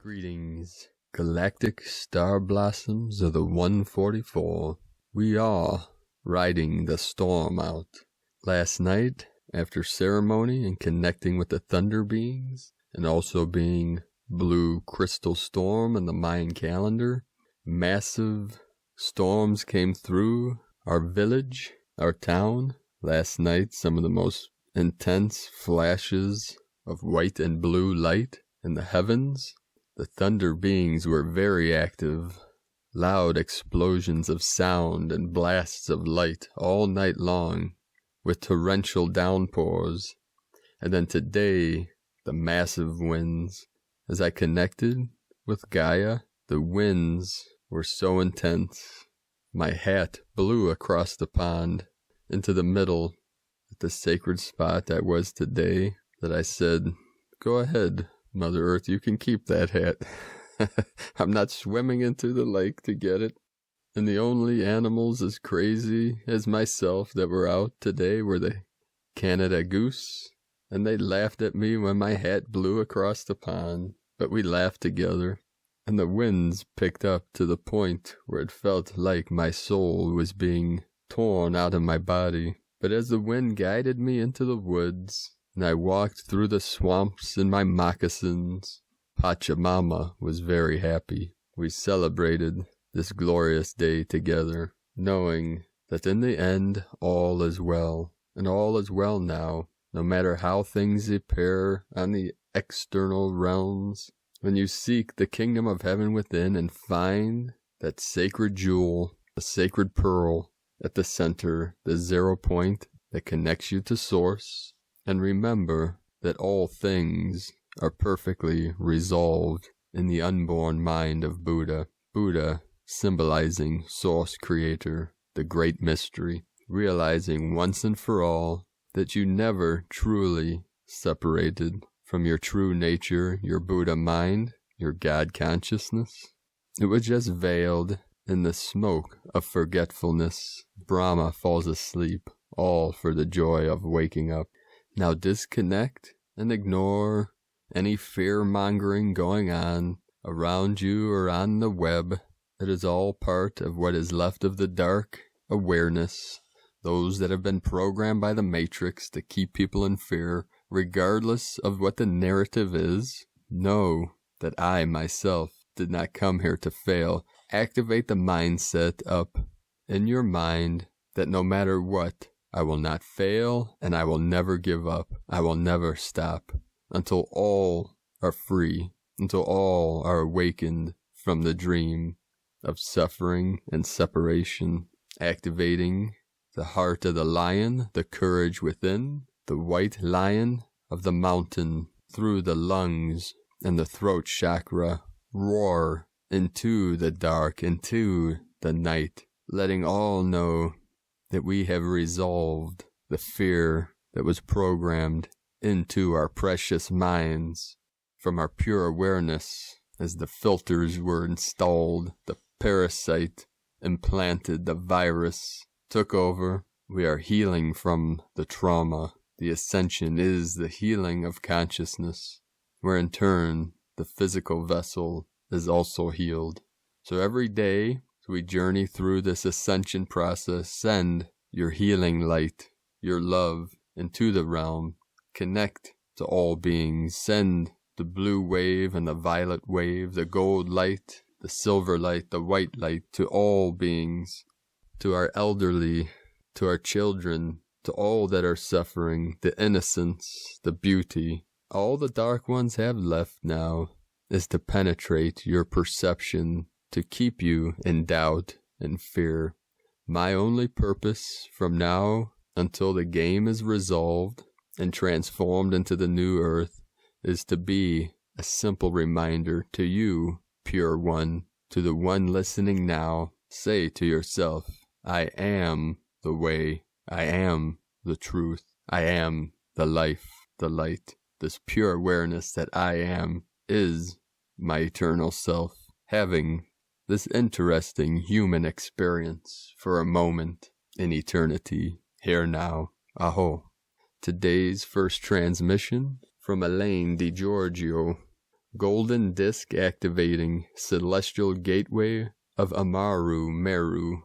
Greetings, galactic star blossoms of the 144. We are riding the storm out. Last night, after ceremony and connecting with the thunder beings, and also being blue crystal storm in the Mayan calendar, massive storms came through our village, our town. Last night, some of the most intense flashes of white and blue light in the heavens. The thunder beings were very active. Loud explosions of sound and blasts of light all night long, with torrential downpours. And then today, the massive winds. As I connected with Gaia, the winds were so intense. My hat blew across the pond into the middle at the sacred spot I was today, that I said, "Go ahead, Mother Earth, you can keep that hat." I'm not swimming into the lake to get it. And the only animals as crazy as myself that were out today were the Canada goose. And they laughed at me when my hat blew across the pond. But we laughed together. And the winds picked up to the point where it felt like my soul was being torn out of my body. But as the wind guided me into the woods, and I walked through the swamps in my moccasins, Pachamama was very happy. We celebrated this glorious day together, knowing that in the end all is well, and all is well now, no matter how things appear on the external realms. When you seek the kingdom of heaven within and find that sacred jewel, the sacred pearl at the center, the 0 point that connects you to source, and remember that all things are perfectly resolved in the unborn mind of Buddha. Buddha symbolizing Source Creator, the great mystery, realizing once and for all that you never truly separated from your true nature, your Buddha mind, your God consciousness. It was just veiled in the smoke of forgetfulness. Brahma falls asleep, all for the joy of waking up. Now disconnect and ignore any fear-mongering going on around you or on the web. It is all part of what is left of the dark awareness, those that have been programmed by the Matrix to keep people in fear, regardless of what the narrative is. Know that I myself did not come here to fail. Activate the mindset up in your mind that no matter what, I will not fail, and I will never give up. I will never stop until all are free, until all are awakened from the dream of suffering and separation. Activating the heart of the lion, the courage within, the white lion of the mountain, through the lungs and the throat chakra. Roar into the dark, into the night, letting all know that we have resolved the fear that was programmed into our precious minds from our pure awareness. As the filters were installed, the parasite implanted, the virus took over. We are healing from the trauma. The ascension is the healing of consciousness, where in turn the physical vessel is also healed. So every day, as we journey through this ascension process, send your healing light, your love into the realm. Connect to all beings. Send the blue wave and the violet wave, the gold light, the silver light, the white light to all beings, to our elderly, to our children, to all that are suffering, the innocence, the beauty. All the dark ones have left now is to penetrate your perception, to keep you in doubt and fear. My only purpose from now until the game is resolved and transformed into the new earth is to be a simple reminder to you, pure one, to the one listening now. Say to yourself, I am the way, I am the truth, I am the life, the light. This pure awareness that I am is my eternal self, having this interesting human experience for a moment in eternity, here now. Aho. Today's first transmission from Elaine DiGiorgio Golden Disc activating Celestial Gateway of Amaru Meru.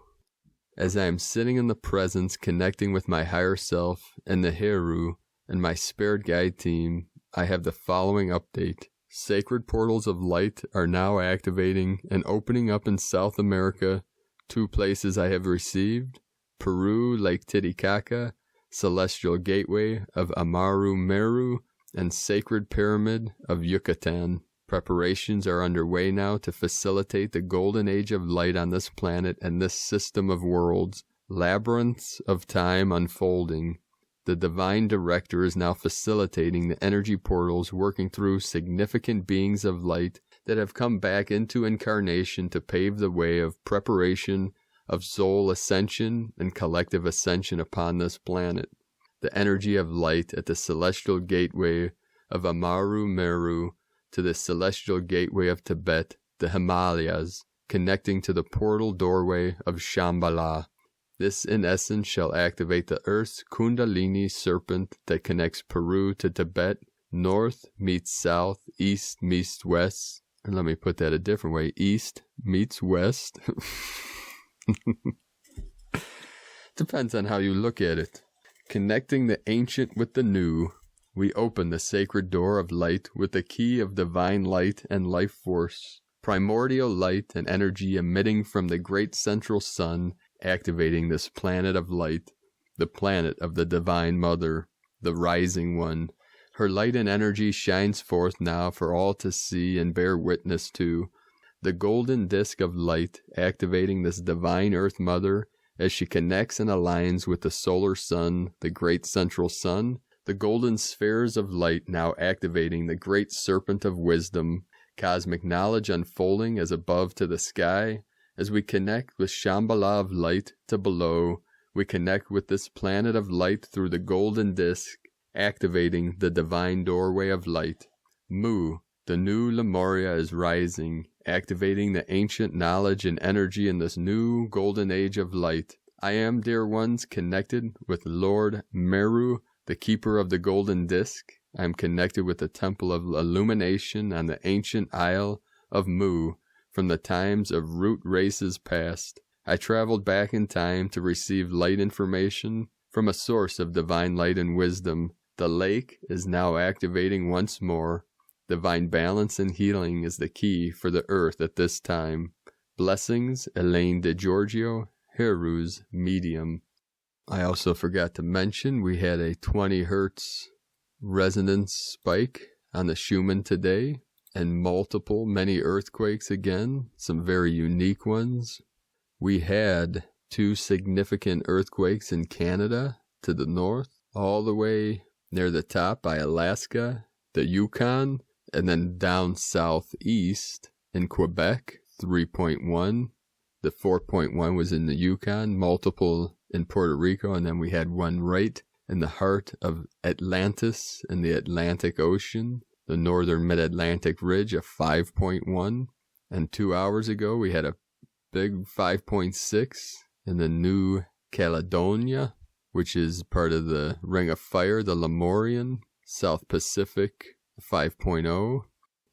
As I am sitting in the presence connecting with my higher self and the Heru and my spirit guide team, I have the following update. Sacred portals of light are now activating and opening up in South America. 2 places I have received: Peru, Lake Titicaca, Celestial Gateway of Amaru Meru, and Sacred Pyramid of Yucatan. Preparations are underway now to facilitate the golden age of light on this planet and this system of worlds. Labyrinths of time unfolding. The Divine Director is now facilitating the energy portals, working through significant beings of light that have come back into incarnation to pave the way of preparation of soul ascension and collective ascension upon this planet. The energy of light at the Celestial Gateway of Amaru Meru to the Celestial Gateway of Tibet, the Himalayas, connecting to the portal doorway of Shambhala. This in essence shall activate the Earth's Kundalini serpent that connects Peru to Tibet. North meets south, east meets west. And let me put that a different way. East meets west. Depends on how you look at it. Connecting the ancient with the new, we open the sacred door of light with the key of divine light and life force. Primordial light and energy emitting from the great central sun, activating this planet of light, the planet of the Divine Mother, the Rising One. Her light and energy shines forth now for all to see and bear witness to. The golden disk of light activating this Divine Earth Mother as she connects and aligns with the solar sun, the great central sun. The golden spheres of light now activating the great serpent of wisdom. Cosmic knowledge unfolding as above to the sky. As we connect with Shambhala of light to below, we connect with this planet of light through the golden disk, activating the divine doorway of light. Mu, the new Lemuria, is rising, activating the ancient knowledge and energy in this new golden age of light. I am, dear ones, connected with Lord Meru, the keeper of the golden disk. I am connected with the temple of illumination on the ancient Isle of Mu from the times of root races past. I traveled back in time to receive light information from a source of divine light and wisdom. The lake is now activating once more. Divine balance and healing is the key for the earth at this time. Blessings, Elaine DeGiorgio, Heru's medium. I also forgot to mention we had a 20 hertz resonance spike on the Schumann today, and many earthquakes again, some very unique ones. We had 2 significant earthquakes in Canada to the north, all the way near the top by Alaska, the Yukon, and then down southeast in Quebec, 3.1. The 4.1 was in the Yukon, multiple in Puerto Rico, and then we had one right in the heart of Atlantis in the Atlantic Ocean, the northern mid-Atlantic ridge, a 5.1. And 2 hours ago, we had a big 5.6 in the New Caledonia, which is part of the Ring of Fire, the Lemurian, South Pacific, 5.0,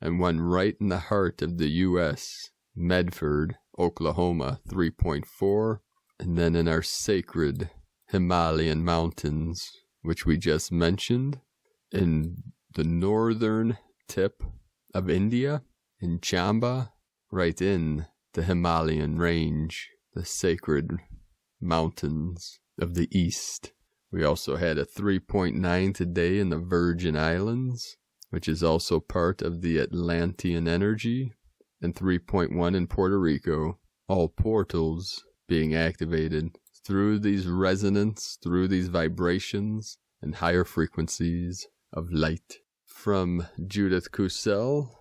and one right in the heart of the U.S., Medford, Oklahoma, 3.4, and then in our sacred Himalayan mountains, which we just mentioned, in the northern tip of India, in Chamba, right in the Himalayan range, the sacred mountains of the east. We also had a 3.9 today in the Virgin Islands, which is also part of the Atlantean energy, and 3.1 in Puerto Rico, all portals being activated through these resonance, through these vibrations, and higher frequencies of light. From Judith Kusel,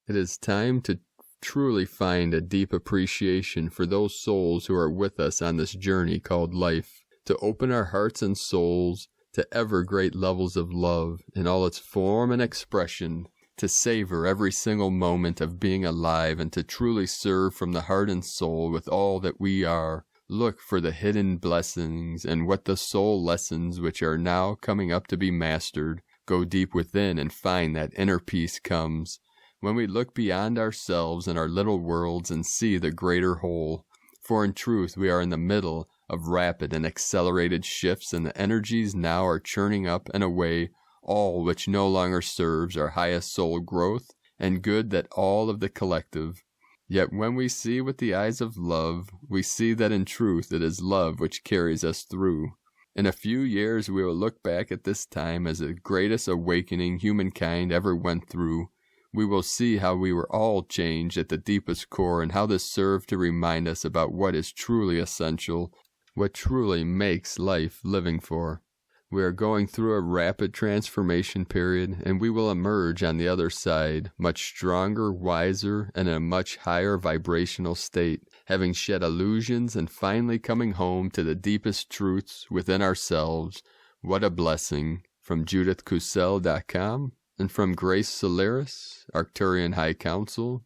it is time to truly find a deep appreciation for those souls who are with us on this journey called life, to open our hearts and souls to ever great levels of love in all its form and expression, to savor every single moment of being alive, and to truly serve from the heart and soul with all that we are. Look for the hidden blessings and what the soul lessons which are now coming up to be mastered. Go deep within and find that inner peace comes when we look beyond ourselves and our little worlds and see the greater whole. For in truth we are in the middle of rapid and accelerated shifts, and the energies now are churning up and away all which no longer serves our highest soul growth and good that all of the collective. Yet when we see with the eyes of love, we see that in truth it is love which carries us through. In a few years we will look back at this time as the greatest awakening humankind ever went through. We will see how we were all changed at the deepest core, and how this served to remind us about what is truly essential, what truly makes life living for. We are going through a rapid transformation period, and we will emerge on the other side much stronger, wiser, and in a much higher vibrational state, having shed illusions and finally coming home to the deepest truths within ourselves. What a blessing. From JudithCusel.com and from Grace Solaris, Arcturian High Council.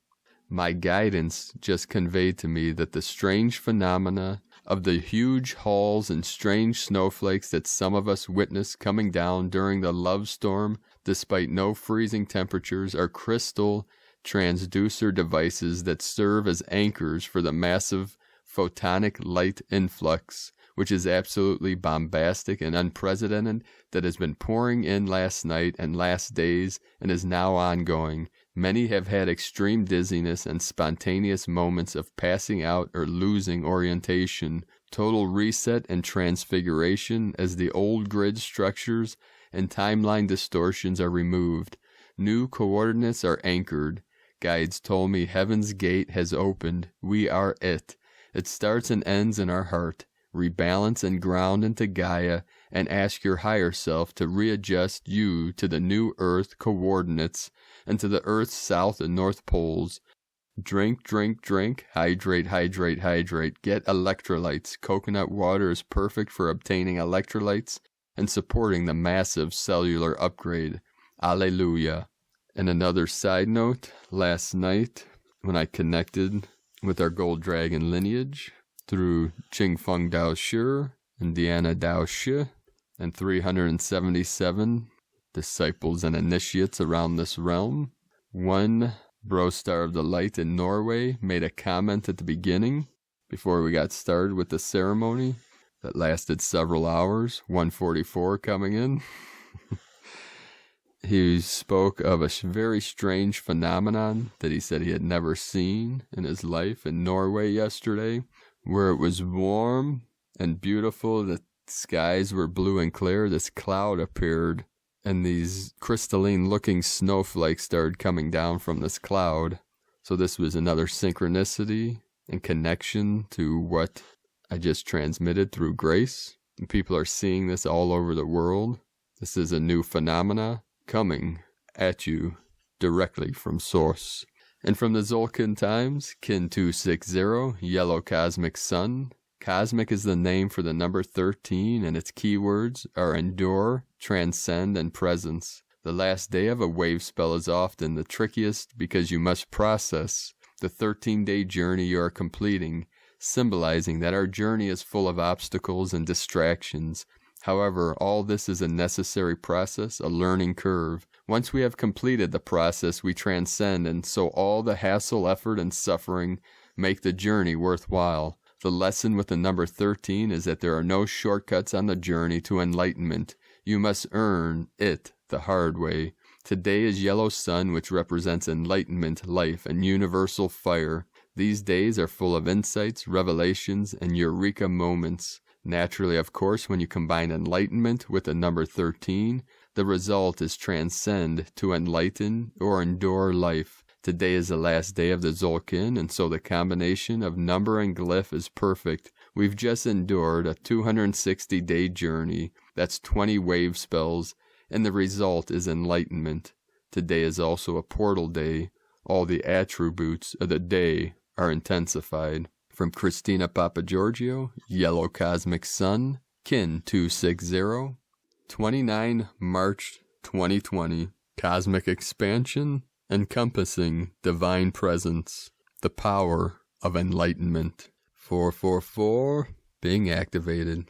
My guidance just conveyed to me that the strange phenomena of the huge hauls and strange snowflakes that some of us witness coming down during the love storm despite no freezing temperatures are crystal transducer devices that serve as anchors for the massive photonic light influx, which is absolutely bombastic and unprecedented, that has been pouring in last night and last days and is now ongoing. Many have had extreme dizziness and spontaneous moments of passing out or losing orientation, total reset and transfiguration as the old grid structures and timeline distortions are removed. New coordinates are anchored. Guides told me heaven's gate has opened. We are it. It starts and ends in our heart. Rebalance and ground into Gaia, and ask your higher self to readjust you to the new Earth coordinates and to the Earth's south and north poles. Drink, drink, drink. Hydrate, hydrate, hydrate. Get electrolytes. Coconut water is perfect for obtaining electrolytes and supporting the massive cellular upgrade. Alleluia. And another side note, last night when I connected with our Gold Dragon lineage through Qingfeng Dao Shi and Diana Dao Shi and 377 disciples and initiates around this realm. One Bro Star of the Light in Norway made a comment at the beginning before we got started with the ceremony that lasted several hours, 144 coming in. He spoke of a very strange phenomenon that he said he had never seen in his life in Norway yesterday, where it was warm and beautiful, the skies were blue and clear. This cloud appeared, and these crystalline-looking snowflakes started coming down from this cloud. So this was another synchronicity and connection to what I just transmitted through grace. And people are seeing this all over the world. This is a new phenomena coming at you directly from source. And from the Zolkin Times, Kin 260, Yellow Cosmic Sun. Cosmic is the name for the number 13, and its keywords are endure, transcend, and presence. The last day of a wave spell is often the trickiest because you must process the 13-day journey you are completing, symbolizing that our journey is full of obstacles and distractions. However, all this is a necessary process, a learning curve. Once we have completed the process, we transcend, and so all the hassle, effort, and suffering make the journey worthwhile. The lesson with the number 13 is that there are no shortcuts on the journey to enlightenment. You must earn it the hard way. Today is Yellow Sun, which represents enlightenment, life, and universal fire. These days are full of insights, revelations, and eureka moments. Naturally, of course, when you combine enlightenment with the number 13, the result is transcend to enlighten or endure life. Today is the last day of the Zolkin, and so the combination of number and glyph is perfect. We've just endured a 260-day journey. That's 20 wave spells, and the result is enlightenment. Today is also a portal day. All the attributes of the day are intensified. From Christina Papagiorgio, Yellow Cosmic Sun, Kin 260, 29 March 2020, Cosmic Expansion, encompassing divine presence, the power of enlightenment. 444, being activated,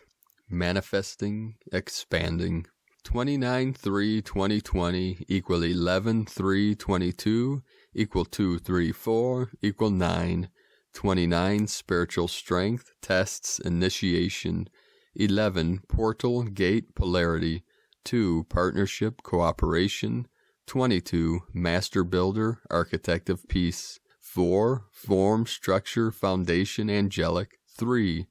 manifesting, expanding. 29/3/2020 equal 11/3/22 equal 2, 3, 4, equal 9. 29, spiritual strength, tests, initiation. 11, portal, gate, polarity. 2, partnership, cooperation. 22, master builder, architect of peace. 4, form, structure, foundation, angelic. 3,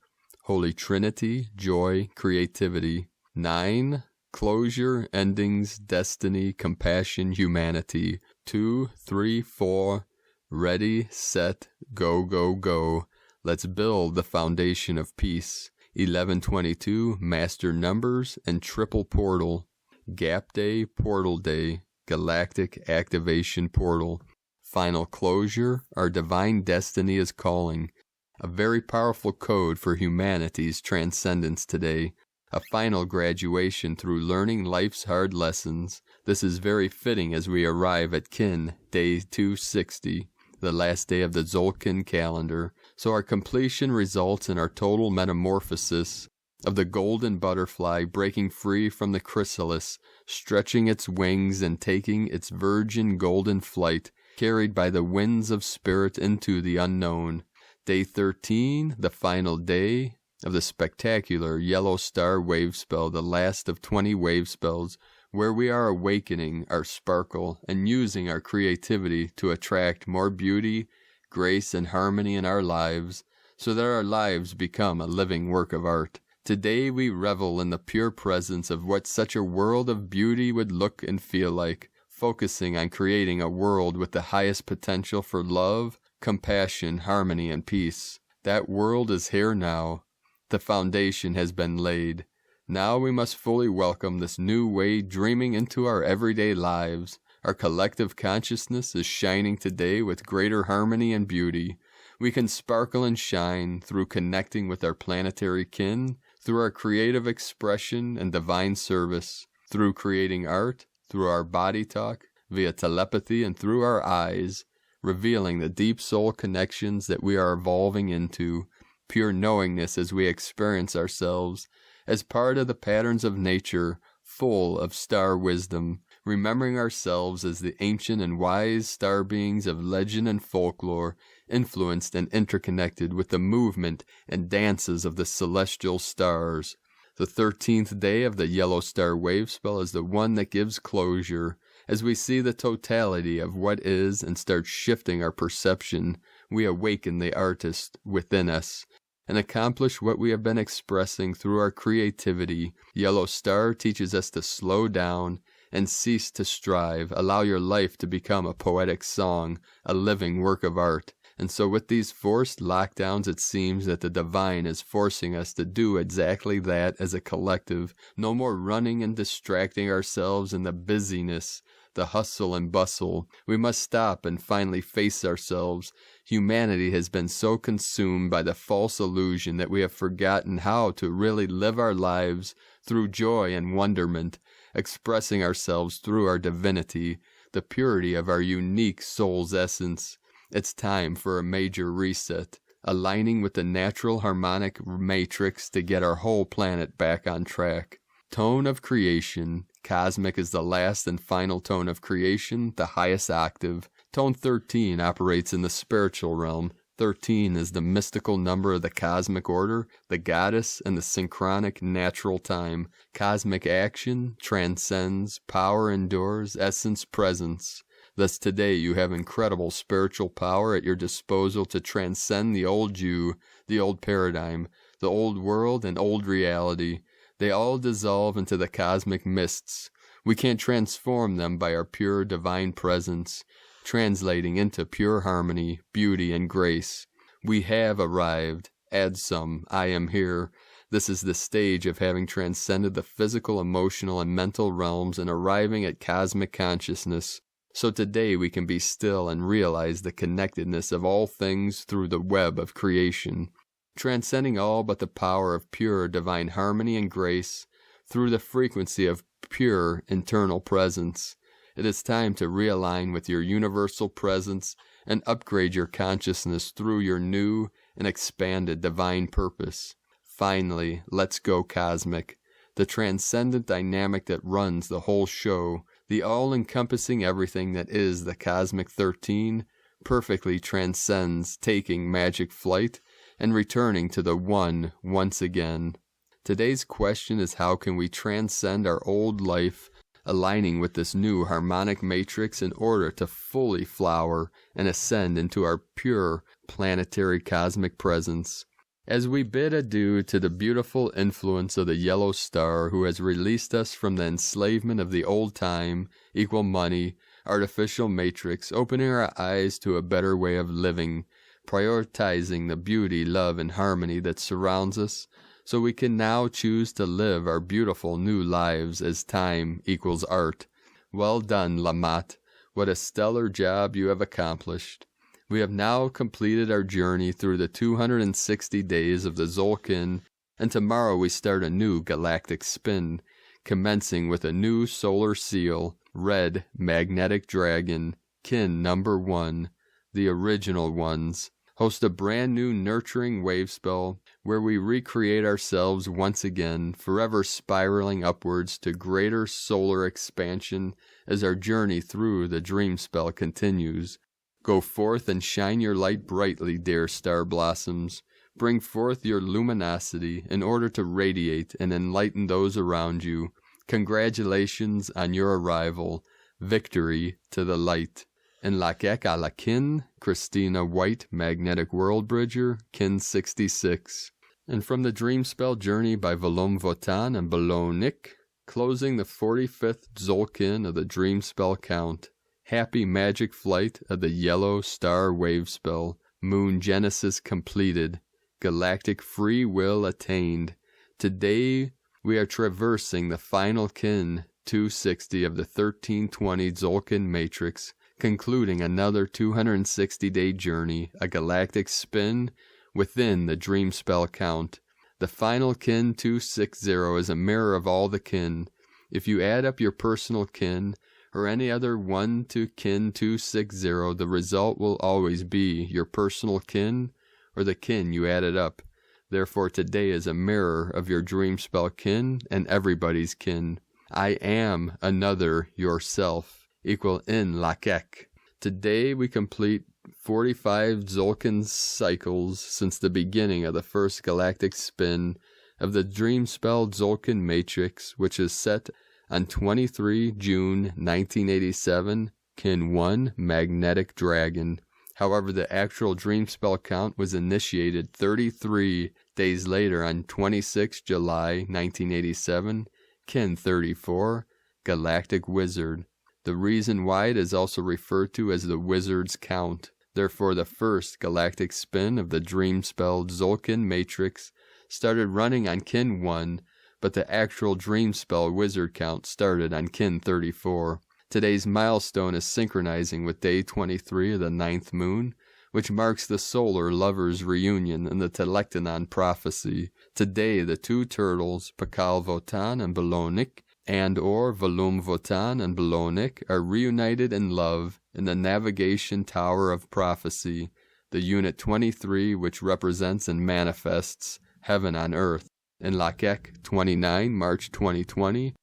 Holy Trinity, joy, creativity. 9, closure, endings, destiny, compassion, humanity. 2, 3, 4, ready, set, go, go, go. Let's build the foundation of peace. 1122, master numbers and triple portal. Gap day, portal day, galactic activation portal. Final closure, our divine destiny is calling. A very powerful code for humanity's transcendence today. A final graduation through learning life's hard lessons. This is very fitting as we arrive at Kin, day 260, the last day of the Zolkin calendar. So our completion results in our total metamorphosis of the golden butterfly breaking free from the chrysalis, stretching its wings and taking its virgin golden flight, carried by the winds of spirit into the unknown. Day 13, the final day of the spectacular yellow star wave spell, the last of 20 wave spells, where we are awakening our sparkle and using our creativity to attract more beauty, grace, and harmony in our lives, so that our lives become a living work of art. Today we revel in the pure presence of what such a world of beauty would look and feel like, focusing on creating a world with the highest potential for love, compassion, harmony, and peace. That world is here now. The foundation has been laid. Now we must fully welcome this new way dreaming into our everyday lives. Our collective consciousness is shining today with greater harmony and beauty. We can sparkle and shine through connecting with our planetary kin, through our creative expression and divine service, through creating art, through our body talk, via telepathy, and through our eyes, revealing the deep soul connections that we are evolving into, pure knowingness as we experience ourselves as part of the patterns of nature, full of star wisdom, remembering ourselves as the ancient and wise star beings of legend and folklore, influenced and interconnected with the movement and dances of the celestial stars. The 13th day of the yellow star wave spell is the one that gives closure. As we see the totality of what is and start shifting our perception, we awaken the artist within us and accomplish what we have been expressing through our creativity. Yellow Star teaches us to slow down and cease to strive. Allow your life to become a poetic song, a living work of art. And so with these forced lockdowns, it seems that the divine is forcing us to do exactly that as a collective. No more running and distracting ourselves in the busyness, the hustle and bustle. We must stop and finally face ourselves. Humanity has been so consumed by the false illusion that we have forgotten how to really live our lives through joy and wonderment, expressing ourselves through our divinity, the purity of our unique soul's essence. It's time for a major reset, aligning with the natural harmonic matrix to get our whole planet back on track. Tone of creation. Cosmic is the last and final tone of creation, the highest octave. Tone 13 operates in the spiritual realm. 13 is the mystical number of the cosmic order, the goddess, and the synchronic natural time. Cosmic action transcends, power endures, essence presence. Thus today you have incredible spiritual power at your disposal to transcend the old you, the old paradigm, the old world, and old reality. They all dissolve into the cosmic mists. We can't transform them by our pure divine presence, translating into pure harmony, beauty, and grace. We have arrived. Add some. I am here. This is the stage of having transcended the physical, emotional, and mental realms and arriving at cosmic consciousness. So today we can be still and realize the connectedness of all things through the web of creation, transcending all but the power of pure divine harmony and grace through the frequency of pure internal presence. It is time to realign with your universal presence and upgrade your consciousness through your new and expanded divine purpose. Finally, let's go cosmic, the transcendent dynamic that runs the whole show, the all-encompassing everything that is the Cosmic 13, perfectly transcends taking magic flight and returning to the One once again. Today's question is, how can we transcend our old life, aligning with this new harmonic matrix in order to fully flower and ascend into our pure planetary cosmic presence? As we bid adieu to the beautiful influence of the yellow star who has released us from the enslavement of the old time, equal money, artificial matrix, opening our eyes to a better way of living, prioritizing the beauty, love, and harmony that surrounds us, so we can now choose to live our beautiful new lives as time equals art. Well done, Lamat. What a stellar job you have accomplished. We have now completed our journey through the 260 days of the Zolkin, and tomorrow we start a new galactic spin, commencing with a new solar seal, red magnetic dragon, kin number 1, the original ones. Host a brand new nurturing wave spell where we recreate ourselves once again, forever spiraling upwards to greater solar expansion as our journey through the dream spell continues. Go forth and shine your light brightly, dear star blossoms. Bring forth your luminosity in order to radiate and enlighten those around you. Congratulations on your arrival. Victory to the light. In Lakek a la kin, Christina White, Magnetic World Bridger, kin 66. And from the Dream Spell Journey by Volom Votan and Bolonik, closing the 45th Zolkin of the Dream Spell count. Happy magic flight of the yellow star wave spell. Moon Genesis completed. Galactic free will attained. Today we are traversing the final kin 260 of the 1320 Zolkin matrix, concluding another 260-day journey, a galactic spin within the dream spell count. The final kin 260 is a mirror of all the kin. If you add up your personal kin, or any other 1 to kin 260, the result will always be your personal kin, or the kin you added up. Therefore today is a mirror of your dream spell kin and everybody's kin. I am another yourself, equal in Lakek. Today we complete 45 Zolkin cycles since the beginning of the first galactic spin of the dream spell Zolkin matrix, which is set on 23 June 1987, kin 1 magnetic dragon. However, the actual dream spell count was initiated 33 days later on 26 July 1987, kin 34 galactic wizard. The reason why it is also referred to as the wizard's count. Therefore, the first galactic spin of the dream spell Zolkin matrix started running on kin 1, but the actual dream spell wizard count started on kin 34. Today's milestone is synchronizing with day 23 of the 9th moon, which marks the solar lovers' reunion in the Telektonon prophecy. Today, the two turtles, Pakal Votan and Bolonik, and/or Volum Votan and Bolonik, are reunited in love in the navigation tower of prophecy, the unit 23, which represents and manifests heaven on earth. In Lakek 29, March 2020,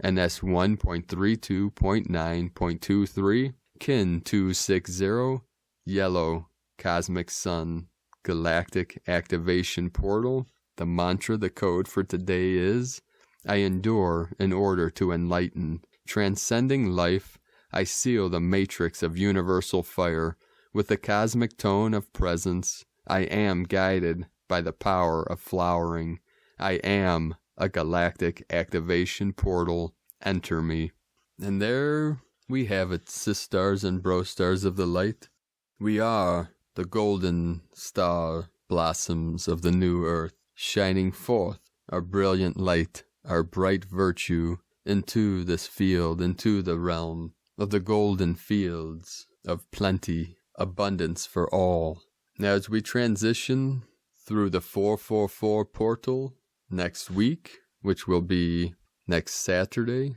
NS 1.32.9.23, Kin 260, Yellow, Cosmic Sun, Galactic Activation Portal. The mantra, the code for today is, I endure in order to enlighten. Transcending life, I seal the matrix of universal fire with the cosmic tone of presence. I am guided by the power of flowering. I am a galactic activation portal. Enter me. And there we have it, sisters and bro stars of the light. We are the golden star blossoms of the new earth, shining forth our brilliant light, our bright virtue, into this field, into the realm of the golden fields of plenty, abundance for all. Now as we transition through the 444 portal, next week, which will be next Saturday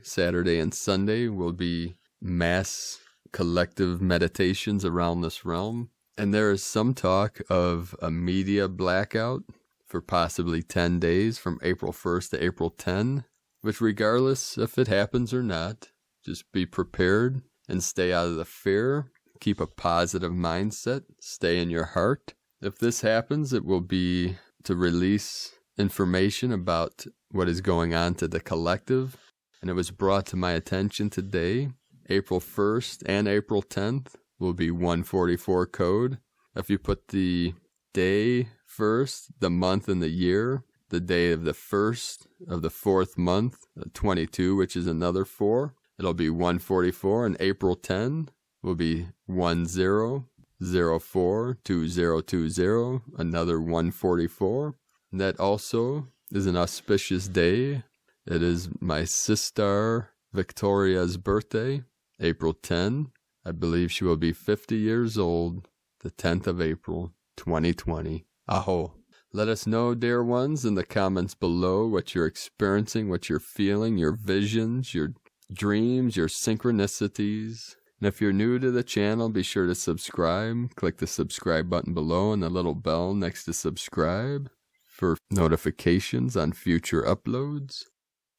and Sunday, will be mass collective meditations around this realm. And there is some talk of a media blackout for possibly 10 days from April 1st to April 10, which regardless if it happens or not, Just be prepared and stay out of the fear. Keep a positive mindset. Stay in your heart. If this happens, it will be to release information about what is going on to the collective. And it was brought to my attention today, April 1st and April 10th will be 144 code. If you put the day first, the month and the year, the day of the first of the fourth month, 22, which is another 4, it'll be 144, and April 10 will be 10042020, another 144. And that also is an auspicious day. It is my sister Victoria's birthday, April 10. I believe she will be 50 years old, the 10th of April, 2020. Aho. Let us know, dear ones, in the comments below what you're experiencing, what you're feeling, your visions, your dreams, your synchronicities. And if you're new to the channel, be sure to subscribe. Click the subscribe button below and the little bell next to subscribe for notifications on future uploads.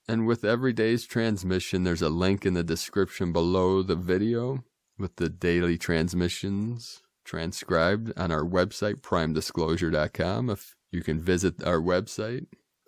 And with every day's transmission, there's a link in the description below the video with the daily transmissions transcribed on our website, primedisclosure.com. If you can visit our website,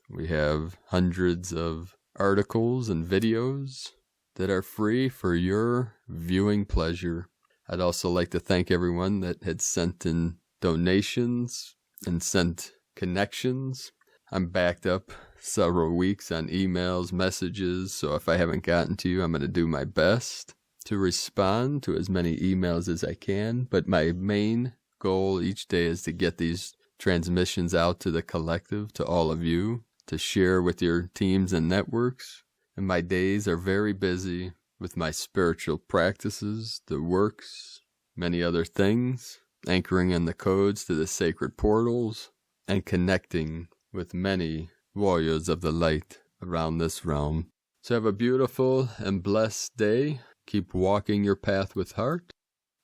we have hundreds of articles and videos that are free for your viewing pleasure. I'd also like to thank everyone that had sent in donations and sent connections. I'm backed up several weeks on emails, messages, so if I haven't gotten to you, I'm going to do my best to respond to as many emails as I can. But my main goal each day is to get these transmissions out to the collective, to all of you, to share with your teams and networks. And my days are very busy with my spiritual practices, the works, many other things, anchoring in the codes to the sacred portals, and connecting with many warriors of the light around this realm. So have a beautiful and blessed day. Keep walking your path with heart.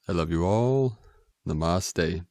I love you all. Namaste.